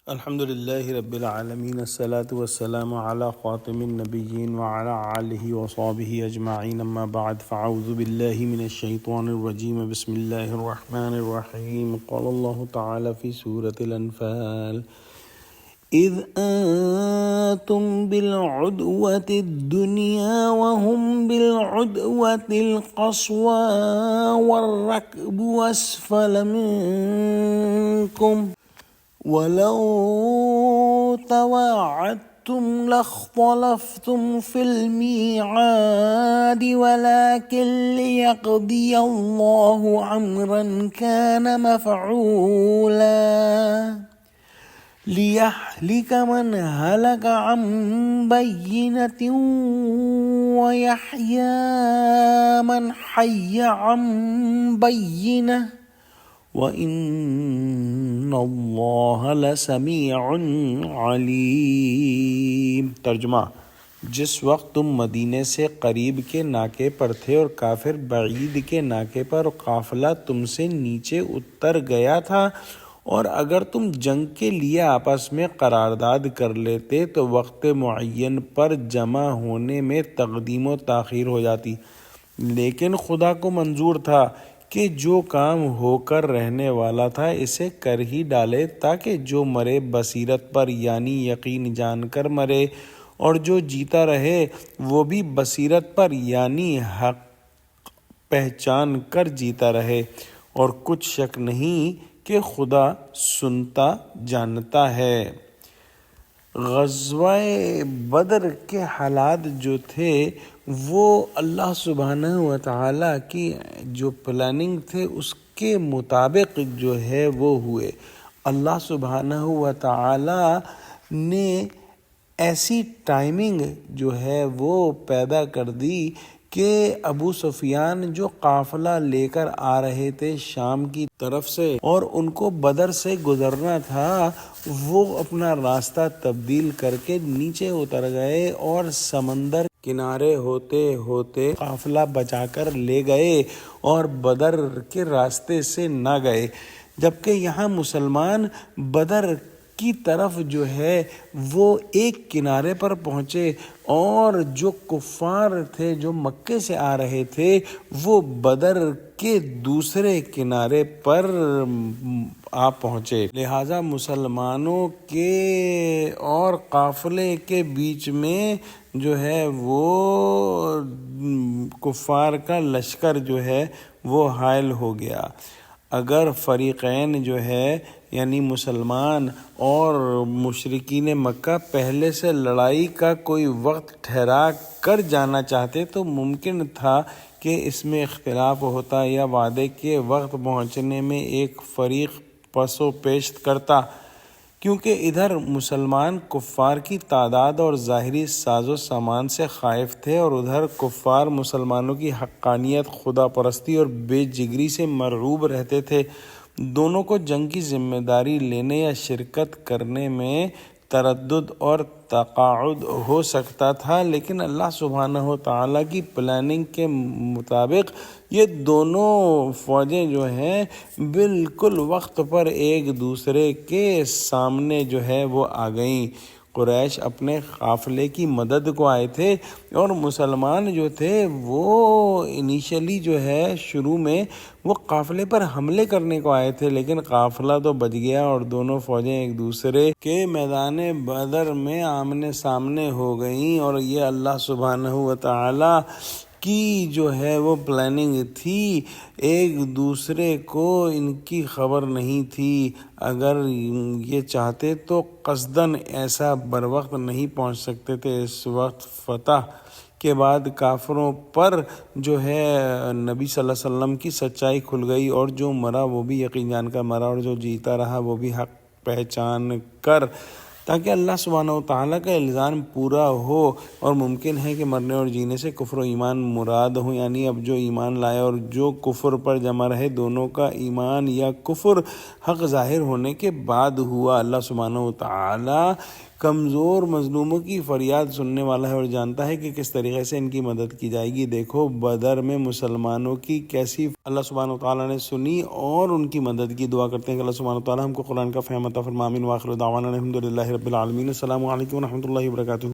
الحمد لله رب العالمين، الصلاة والسلام على خاتم النبيين وعلى آله وصحبه أجمعين، أما بعد، فأعوذ بالله من الشيطان الرجيم، بسم الله الرحمن الرحيم. قال الله تعالى في سورة الأنفال: إذ أنتم بالعدوة الدنيا وهم بالعدوة القصوى والركب أسفل منكم ولو تواعدتم لاختلفتم في الميعاد ولكن ليقضي الله أمرا كان مفعولا ليهلك من هلك عن بينة ويحيى من حي عن بينة وَإِنَّ اللَّهَ لَسَمِيعٌ عَلِيمٌ۔ ترجمہ: جس وقت تم مدینے سے قریب کے ناکے پر تھے اور کافر بعید کے ناکے پر، قافلہ تم سے نیچے اتر گیا تھا، اور اگر تم جنگ کے لیے آپس میں قرارداد کر لیتے تو وقت معین پر جمع ہونے میں تقدیم و تاخیر ہو جاتی، لیکن خدا کو منظور تھا کہ جو کام ہو کر رہنے والا تھا اسے کر ہی ڈالے، تاکہ جو مرے بصیرت پر یعنی یقین جان کر مرے، اور جو جیتا رہے وہ بھی بصیرت پر یعنی حق پہچان کر جیتا رہے، اور کچھ شک نہیں کہ خدا سنتا جانتا ہے۔ غزوہ بدر کے حالات جو تھے وہ اللہ سبحانہ و تعالیٰ کی جو پلاننگ تھے اس کے مطابق جو ہے وہ ہوئے۔ اللہ سبحانہ و تعالیٰ نے ایسی ٹائمنگ جو ہے وہ پیدا کر دی کہ ابو سفیان جو قافلہ لے کر آ رہے تھے شام کی طرف سے اور ان کو بدر سے گزرنا تھا، وہ اپنا راستہ تبدیل کر کے نیچے اتر گئے اور سمندر کنارے ہوتے ہوتے قافلہ بچا کر لے گئے اور بدر کے راستے سے نہ گئے، جبکہ یہاں مسلمان بدر کی طرف جو ہے وہ ایک کنارے پر پہنچے، اور جو کفار تھے جو مکے سے آ رہے تھے وہ بدر کے دوسرے کنارے پر آ پہنچے۔ لہٰذا مسلمانوں کے اور قافلے کے بیچ میں جو ہے وہ کفار کا لشکر جو ہے وہ حائل ہو گیا۔ اگر فریقین جو ہے یعنی مسلمان اور مشرکین مکہ پہلے سے لڑائی کا کوئی وقت ٹھہرا کر جانا چاہتے تو ممکن تھا کہ اس میں اختلاف ہوتا یا وعدے کے وقت پہنچنے میں ایک فریق پس و پیش کرتا، کیونکہ ادھر مسلمان کفار کی تعداد اور ظاہری ساز و سامان سے خائف تھے، اور ادھر کفار مسلمانوں کی حقانیت، خدا پرستی اور بے جگری سے مرعوب رہتے تھے۔ دونوں کو جنگ کی ذمہ داری لینے یا شرکت کرنے میں تردد اور تقاعد ہو سکتا تھا، لیکن اللہ سبحانہ و تعالیٰ کی پلاننگ کے مطابق یہ دونوں فوجیں جو ہیں بالکل وقت پر ایک دوسرے کے سامنے جو ہے وہ آ گئیں۔ قریش اپنے قافلے کی مدد کو آئے تھے، اور مسلمان جو تھے وہ انیشلی جو ہے شروع میں وہ قافلے پر حملے کرنے کو آئے تھے، لیکن قافلہ تو بچ گیا اور دونوں فوجیں ایک دوسرے کے میدان بدر میں آمنے سامنے ہو گئیں، اور یہ اللہ سبحانہ و تعالیٰ کی جو ہے وہ پلاننگ تھی۔ ایک دوسرے کو ان کی خبر نہیں تھی، اگر یہ چاہتے تو قصداً ایسا بروقت نہیں پہنچ سکتے تھے۔ اس وقت فتح کے بعد کافروں پر جو ہے نبی صلی اللہ علیہ وسلم کی سچائی کھل گئی، اور جو مرا وہ بھی یقین جان کر مرا، اور جو جیتا رہا وہ بھی حق پہچان کر، تاکہ اللہ سبحانہ و تعالیٰ کا الزام پورا ہو۔ اور ممکن ہے کہ مرنے اور جینے سے کفر و ایمان مراد ہو، یعنی اب جو ایمان لائے اور جو کفر پر جمع رہے دونوں کا ایمان یا کفر حق ظاہر ہونے کے بعد ہوا۔ اللہ سبحانہ و تعالیٰ کمزور مظلوموں کی فریاد سننے والا ہے اور جانتا ہے کہ کس طریقے سے ان کی مدد کی جائے گی۔ دیکھو بدر میں مسلمانوں کی کیسی اللہ سبحانہ وتعالیٰ نے سنی اور ان کی مدد کی۔ دعا کرتے ہیں کہ اللہ سبحانہ وتعالیٰ ہم کو قرآن کا فہم عطا فرمائے۔ آمین۔ وآخر دعوانا الحمد للہ رب العالمین۔ السلام علیکم ورحمۃ اللہ وبرکاتہ۔